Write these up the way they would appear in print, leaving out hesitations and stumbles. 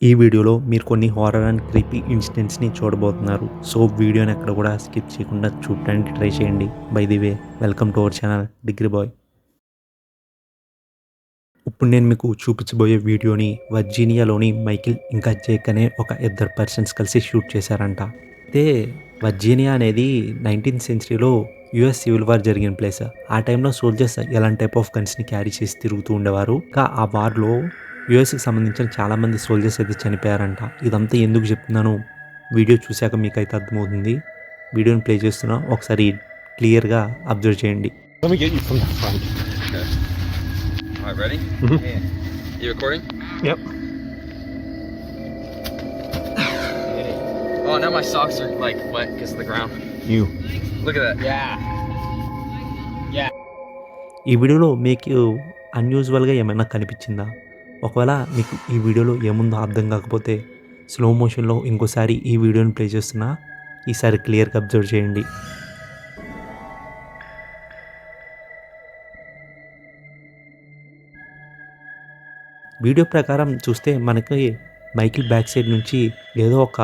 ఈ వీడియోలో మీరు కొన్ని హారర్ అండ్ క్రీపీ ఇన్సిడెంట్స్‌ని చూడబోతున్నారు. సో, వీడియోని ఎక్కడ కూడా స్కిప్ చేయకుండా చూడటానికి ట్రై చేయండి. By the way welcome to our channel degree boy. ఇప్పుడు నేను మీకు చూపించబోయే వీడియోని వర్జీనియాలోని మైకిల్ ఇంకా జేక్ అనే ఒక ఇద్దరు పర్సన్స్ కలిసి షూట్ చేశారంట. అయితే వర్జీనియా అనేది 19థ్ సెంచరీలో యూఎస్ సివిల్ వార్ జరిగిన ప్లేస్. ఆ టైంలో సోల్జర్స్ ఎలాంటి టైప్ ఆఫ్ గన్స్‌ని క్యారీ చేసి తిరుగుతూ ఉండేవారు. ఇంకా ఆ వార్‌లో యూఎస్‌కి సంబంధించిన చాలామంది సోల్జర్స్ అయితే చనిపోయారంట. ఇదంతా ఎందుకు చెప్తున్నాను వీడియో చూసాక మీకైతే అర్థమవుతుంది. వీడియోని ప్లే చేస్తున్నా ఒకసారి క్లియర్‌గా అబ్జర్వ్ చేయండి. Let me get you from the front. Okay. All right, ready? Mhm. Yeah. You recording? Yep. Oh, now my socks are like wet because of the ground. You. Look at that. Yeah. ఈ వీడియోలో మీకు అన్యూజువల్‌గా ఏమైనా కనిపించిందా? ఒకవేళ మీకు ఈ వీడియోలో ఏముందో అర్థం కాకపోతే స్లో మోషన్‌లో ఇంకోసారి ఈ వీడియోని ప్లే చేస్తున్నా. ఈసారి క్లియర్‌గా అబ్జర్వ్ చేయండి. వీడియో ప్రకారం చూస్తే మనకి మైకిల్ బ్యాక్ సైడ్ నుంచి ఏదో ఒక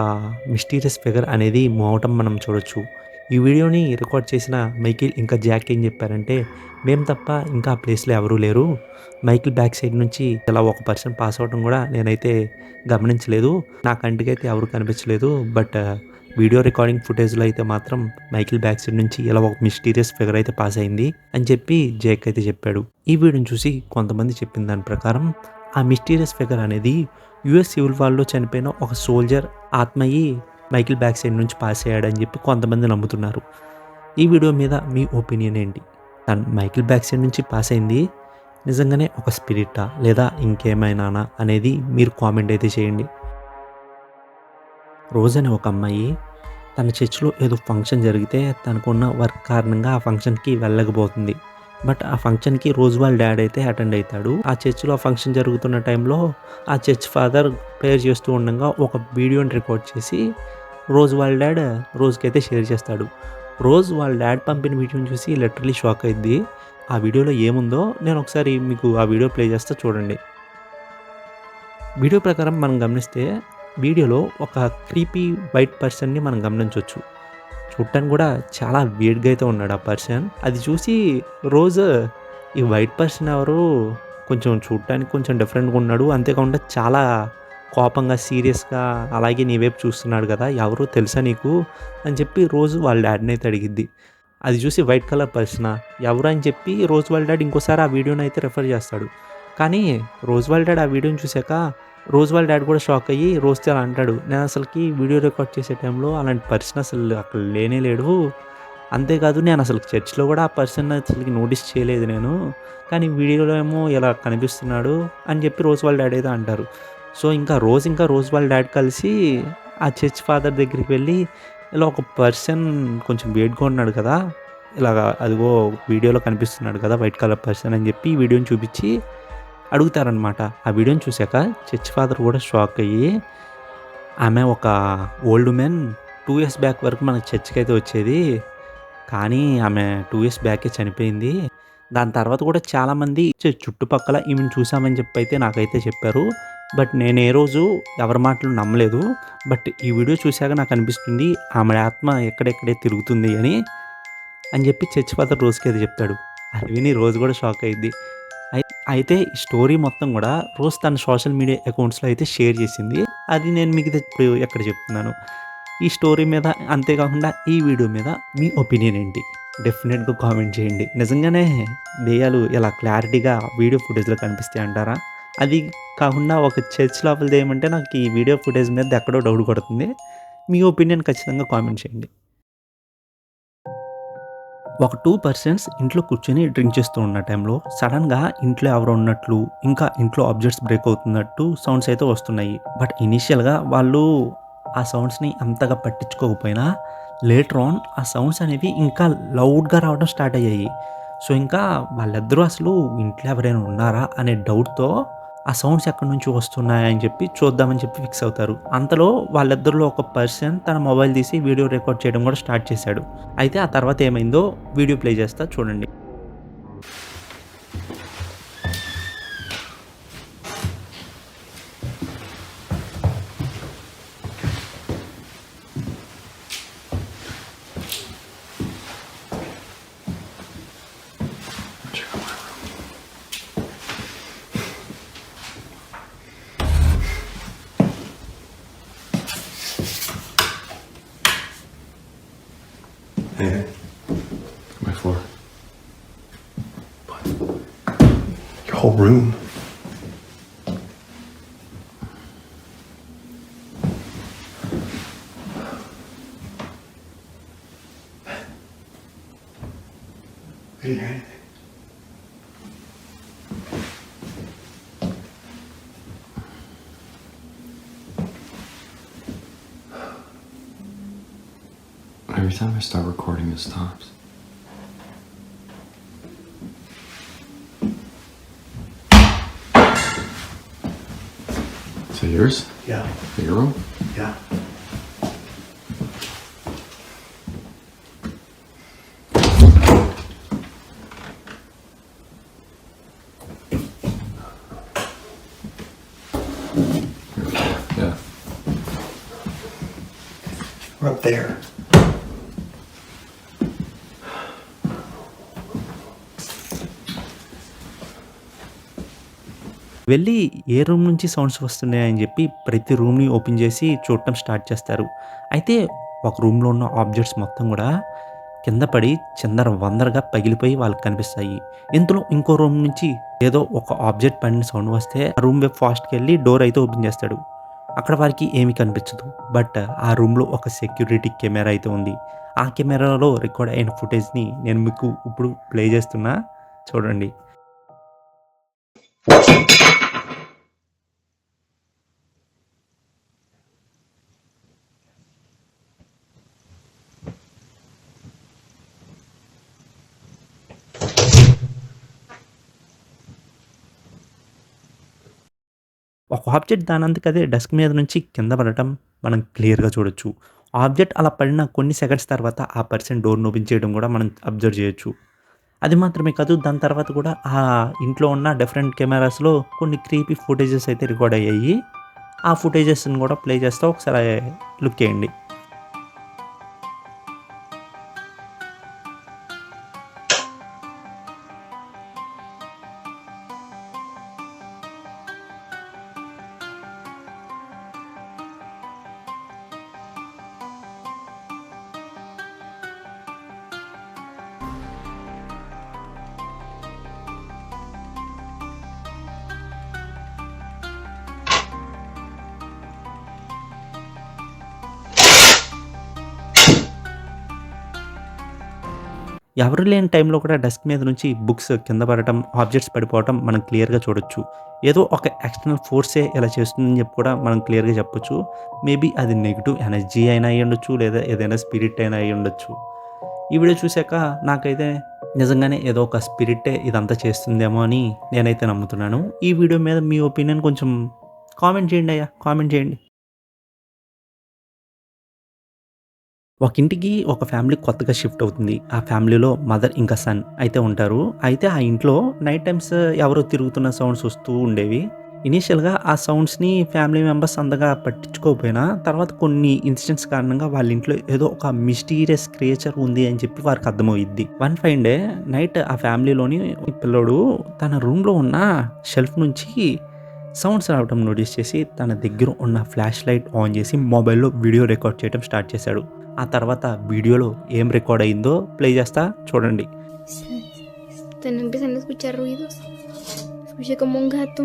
మిస్టీరియస్ ఫిగర్ అనేది మూవ్ అవ్వటం మనం చూడొచ్చు. ఈ వీడియోని రికార్డ్ చేసిన మైకిల్ ఇంకా జాక్ ఏం చెప్పారంటే, మేము తప్ప ఇంకా ఆ ప్లేస్‌లో ఎవరూ లేరు. మైకిల్ బ్యాక్ సైడ్ నుంచి ఇలా ఒక పర్సన్ పాస్ అవ్వడం కూడా నేనైతే గమనించలేదు. నా కంటికైతే ఎవరు కనిపించలేదు. బట్ వీడియో రికార్డింగ్ ఫుటేజ్‌లో అయితే మాత్రం మైకిల్ బ్యాక్ సైడ్ నుంచి ఇలా ఒక మిస్టీరియస్ ఫిగర్ అయితే పాస్ అయింది అని చెప్పి జేక్ అయితే చెప్పాడు. ఈ వీడియోని చూసి కొంతమంది చెప్పిన దాని ప్రకారం ఆ మిస్టీరియస్ ఫిగర్ అనేది యూఎస్ సివిల్ వార్‌లో చనిపోయిన ఒక సోల్జర్ ఆత్మయ్యి మైకిల్ బ్యాక్ సైడ్ నుంచి పాస్ అయ్యాడని చెప్పి కొంతమంది నమ్ముతున్నారు. ఈ వీడియో మీద మీ ఒపీనియన్ ఏంటి? తను మైకిల్ బ్యాక్ సైడ్ నుంచి పాస్ అయింది నిజంగానే ఒక స్పిరిటా లేదా ఇంకేమైనానా అనేది మీరు కామెంట్ అయితే చేయండి. రోజ్ అనే ఒక అమ్మాయి తన చర్చ్‌లో ఏదో ఫంక్షన్ జరిగితే తనకున్న వర్క్ కారణంగా ఆ ఫంక్షన్‌కి వెళ్ళలేకపోతుంది. బట్ ఆ ఫంక్షన్‌కి రోజ్ వాళ్ళ డాడ్ అయితే అటెండ్ అయితాడు. ఆ చర్చ్‌లో ఫంక్షన్ జరుగుతున్న టైంలో ఆ చర్చ్ ఫాదర్ ప్రేయర్ చేస్తూ ఉండంగా ఒక వీడియోని రికార్డ్ చేసి రోజ్ వాళ్ళ డాడ్ రోజ్‌కైతే షేర్ చేస్తాడు. రోజ్ వాళ్ళ డాడ్ పంపిన వీడియోని చూసి లిటరల్లీ షాక్ అయిద్ది. ఆ వీడియోలో ఏముందో నేను ఒకసారి మీకు ఆ వీడియో ప్లే చేస్తా చూడండి. వీడియో ప్రకారం మనం గమనిస్తే వీడియోలో ఒక క్రీపీ వైట్ పర్సన్‌ని మనం గమనించొచ్చు. చూడటానికి కూడా చాలా వియర్డ్‌గా అయితే ఉన్నాడు ఆ పర్సన్. అది చూసి రోజ్ ఈ వైట్ పర్సన్ ఎవరు? కొంచెం చూడటానికి కొంచెం డిఫరెంట్‌గా ఉన్నాడు. అంతేకాకుండా చాలా కోపంగా, సీరియస్‌గా అలాగే నీ వైపు చూస్తున్నాడు కదా! ఎవరో తెలుసా నీకు? అని చెప్పి రోజ్ వాళ్ళ డాడీని అయితే అడిగిద్ది. అది చూసి వైట్ కలర్ పర్సనా? ఎవరు అని చెప్పి రోజ్ వాళ్ళ డాడీ ఇంకోసారి ఆ వీడియోని అయితే రిఫర్ చేస్తాడు. కానీ రోజ్ వాళ్ళ డాడీ ఆ వీడియోని చూసాక రోజ్ వాళ్ళ డాడీ కూడా షాక్ అయ్యి రోజ్‌తో అలా అంటాడు. నేను అసలకి వీడియో రికార్డ్ చేసే టైంలో అలాంటి పర్సన్ అసలు అక్కడ లేనే లేడు. అంతేకాదు నేను అసలు చర్చ్‌లో కూడా ఆ పర్సన్ అసలకి నోటీస్ చేయలేదు నేను. కానీ వీడియోలో ఏమో ఇలా కనిపిస్తున్నాడు అని చెప్పి రోజ్ వాళ్ళ డాడీ అయితే అంటారు. సో, ఇంకా రోజ్ వాళ్ళ డాడీ కలిసి ఆ చర్చ్ ఫాదర్ దగ్గరికి వెళ్ళి ఇలా ఒక పర్సన్ కొంచెం వియర్డ్‌గా ఉన్నాడు కదా! ఇలాగా అదిగో వీడియోలో కనిపిస్తున్నాడు కదా! వైట్ కలర్ పర్సన్ అని చెప్పి ఈ వీడియోని చూపించి అడుగుతారనమాట. ఆ వీడియోని చూసాక చర్చ్ ఫాదర్ కూడా షాక్ అయ్యి, ఆమె ఒక ఓల్డ్ ఉమెన్ 2 ఇయర్స్ బ్యాక్ వరకు మన చర్చ్‌కైతే వచ్చేది. కానీ ఆమె 2 ఇయర్స్ బ్యాకే చనిపోయింది. దాని తర్వాత కూడా చాలామంది చుట్టుపక్కల ఈమెను చూసామని చెప్పైతే నాకైతే చెప్పారు. బట్ నేను ఏ రోజు ఎవరి మాటలు నమ్మలేదు. బట్ ఈ వీడియో చూసాక నాకు అనిపిస్తుంది ఆమె ఆత్మ ఎక్కడెక్కడే తిరుగుతుంది అని చెప్పి చర్చ్ ఫాదర్ రోజ్‌కి అయితే చెప్తాడు. అది విని రోజ్ కూడా షాక్ అయ్యిద్ది. అయితే ఈ స్టోరీ మొత్తం గూడా రోజ్ తన సోషల్ మీడియా అకౌంట్స్‌లో అయితే షేర్ చేసింది. అది నేను మీకు ఇప్పుడు ఇక్కడ చెప్తున్నాను. ఈ స్టోరీ మీద అంతేకాకుండా ఈ వీడియో మీద మీ ఒపీనియన్ ఏంటి? డెఫినిట్‌గా కామెంట్ చేయండి. నిజంగానే దెయ్యాలు ఇలా క్లారిటీగా వీడియో ఫుటేజ్‌లో కనిపిస్తాయి అంటారా? అది కాకుండా ఒక చర్చ్ లోపల దెయ్యం అంటే నాకు ఈ వీడియో ఫుటేజ్ మీద ఎక్కడో డౌట్ కొడుతుంది. మీ ఒపీనియన్ ఖచ్చితంగా కామెంట్ చేయండి. ఒక 2 పర్సన్స్ ఇంట్లో కూర్చొని డ్రింక్ చేస్తూ ఉన్న టైంలో సడన్‌గా ఇంట్లో ఎవరో ఉన్నట్లు, ఇంకా ఇంట్లో ఆబ్జెక్ట్స్ బ్రేక్ అవుతున్నట్టు సౌండ్స్ అయితే వస్తున్నాయి. బట్ ఇనీషియల్‌గా వాళ్ళు ఆ సౌండ్స్‌ని అంతగా పట్టించుకోకపోయినా లేటర్ ఆన్ ఆ సౌండ్స్ అనేవి ఇంకా లౌడ్‌గా రావడం స్టార్ట్ అయ్యాయి. సో, ఇంకా వాళ్ళిద్దరూ అసలు ఇంట్లో ఎవరైనా ఉన్నారా అనే డౌట్‌తో ఆ సౌండ్స్ ఎక్కడి నుంచి వస్తున్నాయని చెప్పి చూద్దామని చెప్పి ఫిక్స్ అవుతారు. అంతలో వాళ్ళిద్దరిలో ఒక పర్సన్ తన మొబైల్ తీసి వీడియో రికార్డ్ చేయడం కూడా స్టార్ట్ చేశాడు. అయితే ఆ తర్వాత ఏమైందో వీడియో ప్లే చేస్తా చూడండి. room. I didn't hear anything. Every time I start recording, it stops. Is that yours? Yeah. Is that your room? Yeah. Yeah. We're up there. వెళ్ళి ఏ రూమ్ నుంచి సౌండ్స్ వస్తున్నాయని చెప్పి ప్రతి రూమ్‌ని ఓపెన్ చేసి చూడటం స్టార్ట్ చేస్తారు. అయితే ఒక రూమ్‌లో ఉన్న ఆబ్జెక్ట్స్ మొత్తం కూడా కింద పడి చిందరవందరగా పగిలిపోయి వాళ్ళకి కనిపిస్తాయి. ఇంతలో ఇంకో రూమ్ నుంచి ఏదో ఒక ఆబ్జెక్ట్ పడిన సౌండ్ వస్తే ఆ రూమ్ వైపు ఫాస్ట్‌కెళ్ళి డోర్ అయితే ఓపెన్ చేస్తాడు. అక్కడ వారికి ఏమీ కనిపించదు. బట్ ఆ రూమ్‌లో ఒక సెక్యూరిటీ కెమెరా అయితే ఉంది. ఆ కెమెరాలో రికార్డ్ అయిన ఫుటేజ్‌ని నేను మీకు ఇప్పుడు ప్లే చేస్తున్నా చూడండి. ఒక ఆబ్జెక్ట్ దానంతకదే డెస్క్ మీద నుంచి కింద పడటం మనం క్లియర్‌గా చూడొచ్చు. ఆబ్జెక్ట్ అలా పడిన కొన్ని సెకండ్స్ తర్వాత ఆ పర్సన్ డోర్‌ని ఓపెన్ చేయడం కూడా మనం అబ్జర్వ్ చేయొచ్చు. అది మాత్రమే కాదు, దాని తర్వాత కూడా ఆ ఇంట్లో ఉన్న డిఫరెంట్ కెమెరాస్‌లో కొన్ని క్రీపీ ఫుటేజెస్ అయితే రికార్డ్ అయ్యాయి. ఆ ఫుటేజెస్‌ని కూడా ప్లే చేస్తా ఒకసారి లుక్ చేయండి. ఎవరు లేని టైంలో కూడా డెస్క్ మీద నుంచి బుక్స్ కింద పడటం, ఆబ్జెక్ట్స్ పడిపోవటం మనం క్లియర్‌గా చూడొచ్చు. ఏదో ఒక ఎక్స్‌టర్నల్ ఫోర్సే ఇలా చేస్తుందని చెప్పి కూడా మనం క్లియర్‌గా చెప్పొచ్చు. మేబీ అది నెగెటివ్ ఎనర్జీ అయినా అయ్యుండొచ్చు, లేదా ఏదైనా స్పిరిట్ అయినా అయ్యుండొచ్చు. ఈ వీడియో చూసాక నాకైతే నిజంగానే ఏదో ఒక స్పిరిట్టే ఇదంతా చేస్తుందేమో అని నేనైతే నమ్ముతున్నాను. ఈ వీడియో మీద మీ ఒపీనియన్ కొంచెం కామెంట్ చేయండి అయ్యా. కామెంట్ చేయండి. ఒక ఇంటికి ఒక ఫ్యామిలీ కొత్తగా షిఫ్ట్ అవుతుంది. ఆ ఫ్యామిలీలో మదర్ ఇంకా సన్ అయితే ఉంటారు. అయితే ఆ ఇంట్లో నైట్ టైమ్స్ ఎవరో తిరుగుతున్న సౌండ్స్ వస్తూ ఉండేవి. ఇనీషియల్‌గా ఆ సౌండ్స్‌ని ఫ్యామిలీ మెంబర్స్ అంతగా పట్టించుకోకపోయినా తర్వాత కొన్ని ఇన్సిడెంట్స్ కారణంగా వాళ్ళ ఇంట్లో ఏదో ఒక మిస్టీరియస్ క్రియేచర్ ఉంది అని చెప్పి వారికి అర్థమవుద్ది. వన్ ఫైన్ డే నైట్ ఆ ఫ్యామిలీలోని పిల్లోడు తన రూమ్‌లో ఉన్న షెల్ఫ్ నుంచి సౌండ్స్ రావడం నోటీస్ చేసి తన దగ్గర ఉన్న ఫ్లాష్ లైట్ ఆన్ చేసి మొబైల్‌లో వీడియో రికార్డ్ చేయడం స్టార్ట్ చేశాడు. ఆ తర్వాత వీడియోలో ఏం రికార్డ్ అయిందో ప్లే చేస్తా చూడండి. Empiezan a escuchar ruidos. Escuché como un gato,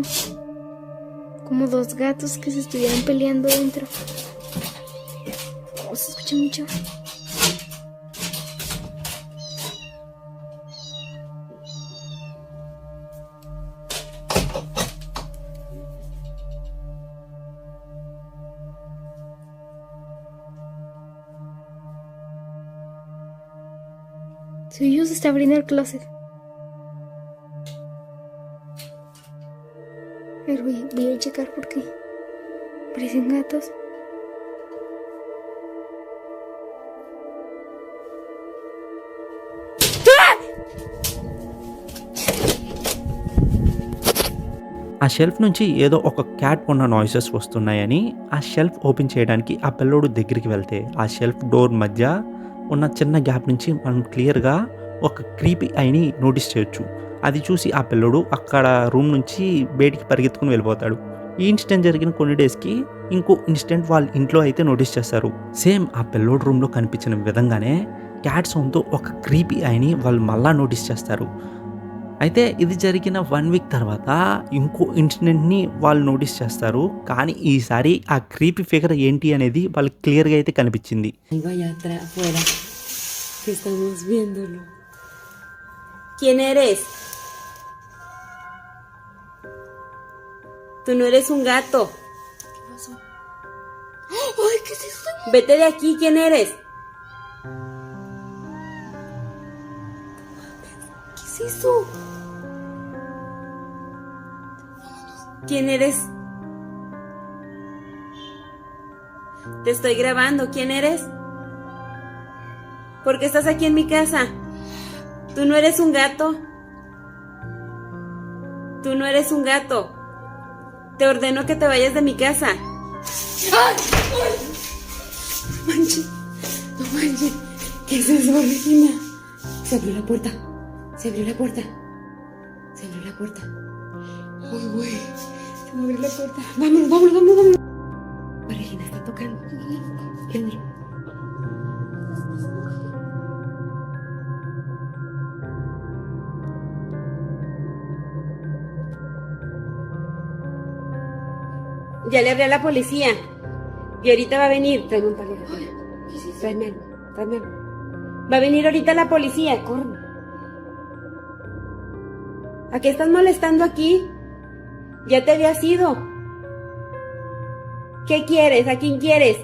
como dos gatos que se estuvieran peleando dentro. Oh, se escucha mucho. Su hijo se está abriendo el closet. Pero voy a checar porque parecen gatos. ఆ shelf నుంచి ఏదో ఒక cat ఉన్న noises వస్తున్నాయని ఆ shelf open చేయడానికి ఆ పిల్లోడు దగ్గరికి వెళ్తే ఆ షెల్ఫ్ డోర్ మధ్య ఉన్న చిన్న గ్యాప్ నుంచి మనం క్లియర్‌గా ఒక క్రీపీ ఐని నోటీస్ చేయొచ్చు. అది చూసి ఆ పిల్లోడు అక్కడ రూమ్ నుంచి బయటికి పరిగెత్తుకొని వెళ్ళిపోతాడు. ఈ ఇన్సిడెంట్ జరిగిన కొన్ని డేస్‌కి ఇంకో ఇన్సిడెంట్ వాళ్ళ ఇంట్లో అయితే నోటీస్ చేస్తారు. సేమ్ ఆ పిల్లోడు రూమ్‌లో కనిపించిన విధంగానే క్యాట్ సౌండ్‌తో ఒక క్రీపీ ఐని వాళ్ళు మళ్ళా నోటీస్ చేస్తారు. అయితే ఇది జరిగిన 1 వీక్ తర్వాత ఇంకో ఇన్సిడెంట్‌ని వాళ్ళు నోటీస్ చేస్తారు. కానీ ఈసారి ఆ క్రీపీ ఫిగర్ ఏంటి అనేది వాళ్ళకి క్లియర్‌గా అయితే కనిపించింది. Algo allá atrás, afuera, que estamos viéndolo. ¿Quién eres? Tú no eres un gato. ¿Qué pasó? ¡Ay, qué es eso! Vete de aquí, ¿quién eres? ¿Qué es eso? ¿Quién eres? Te estoy grabando, ¿quién eres? ¿Por qué estás aquí en mi casa? Tú no eres un gato. Tú no eres un gato. Te ordeno que te vayas de mi casa. ¡Ay! ¡Ay! No manches, no manches. ¿Qué es eso, Regina? Se abrió la puerta. Se abrió la puerta. Se abrió la puerta. ¡Ay, güey! Se me abrió la puerta. Vámonos, vámonos, vámonos, vámonos. Regina está tocando. Préndelo. Ya le hablé a la policía. Y ahorita va a venir. Tráeme un palo de cola. ¿Qué es eso? Tráeme algo. Tráeme algo. Va a venir ahorita la policía. Corre. ¿A qué estás molestando aquí? Ya te habías ido. ¿Qué quieres? ¿A quién quieres?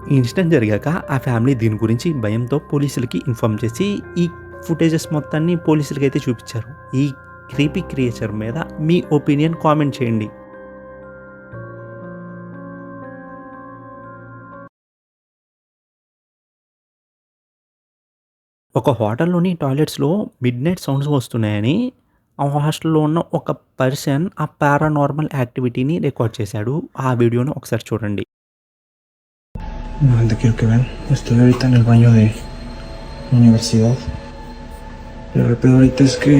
ఈ incident జరిగాక ఆ family దీని గురించి భయంతో పోలీసులకి inform చేసి ఈ footages మొత్తాన్ని పోలీసులకి అయితే చూపించారు. ఈ క్రీపీ క్రియేచర్ మీద మీ ఒపీనియన్ కామెంట్ చేయండి. ఒక హోటల్లోని టాయిలెట్స్లో మిడ్ నైట్ సౌండ్స్ వస్తున్నాయని ఆ హాస్టల్లో ఉన్న ఒక పర్సన్ ఆ పారానార్మల్ యాక్టివిటీని రికార్డ్ చేశాడు. ఆ వీడియోని ఒకసారి చూడండి. No, te quiero que vean. Estoy ahorita en el baño de la universidad. Pero el pedo ahorita es que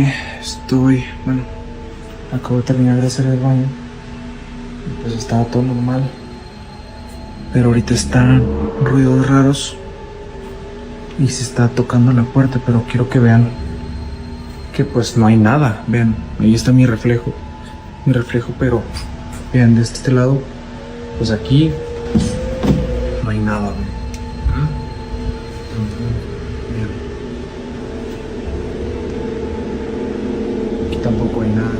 acabo de terminar de hacer el baño. Y pues estaba todo normal. Pero ahorita están ruidos raros. Y se está tocando la puerta, pero quiero que vean que pues no hay nada. Vean, ahí está mi reflejo. Pero vean de este lado, pues aquí no hay nada, vean. Vean. Aquí tampoco hay nada.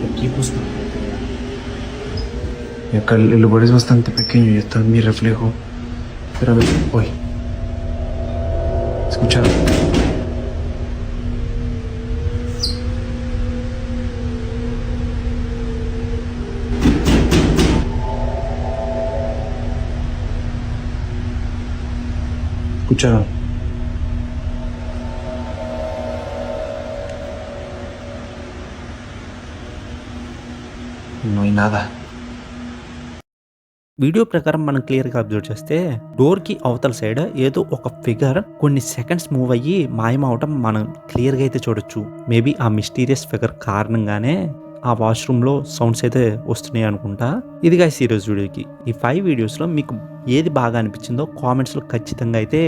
Aquí pues tampoco. Y acá el lugar es bastante pequeño y está mi reflejo. Pero a ver, hoy. ¿Escucharon? ¿Escucharon? No hay nada. Video ప్రకారం మనం క్లియర్గా observe చేస్తే డోర్కి అవతల side ఏదో ఒక figure కొన్ని seconds move అయ్యి మాయమవటం మనం క్లియర్గా అయితే చూడొచ్చు. మేబీ ఆ మిస్టీరియస్ ఫిగర్ కారణంగానే ఆ వాష్రూమ్లో సౌండ్స్ అయితే వస్తున్నాయి అనుకుంటా. ఇది గాయ్స్ ఈరోజు వీడియోకి. ఈ 5 వీడియోస్లో మీకు ఏది బాగా అనిపించిందో కామెంట్స్లో ఖచ్చితంగా అయితే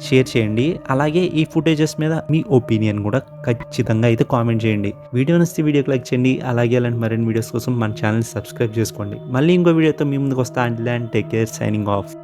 షేర్ చేయండి. అలాగే ఈ ఫుటేజెస్ మీద మీ ఒపీనియన్ కూడా ఖచ్చితంగా అయితే కామెంట్ చేయండి. వీడియో నచ్చితే వీడియోకి లైక్ చేయండి. అలాగే అలాంటి మరిన్ని వీడియోస్ కోసం మన ఛానల్ సబ్స్క్రైబ్ చేసుకోండి. మళ్ళీ ఇంకో వీడియోతో మీ ముందుకు వస్తా. Until and take care, signing off.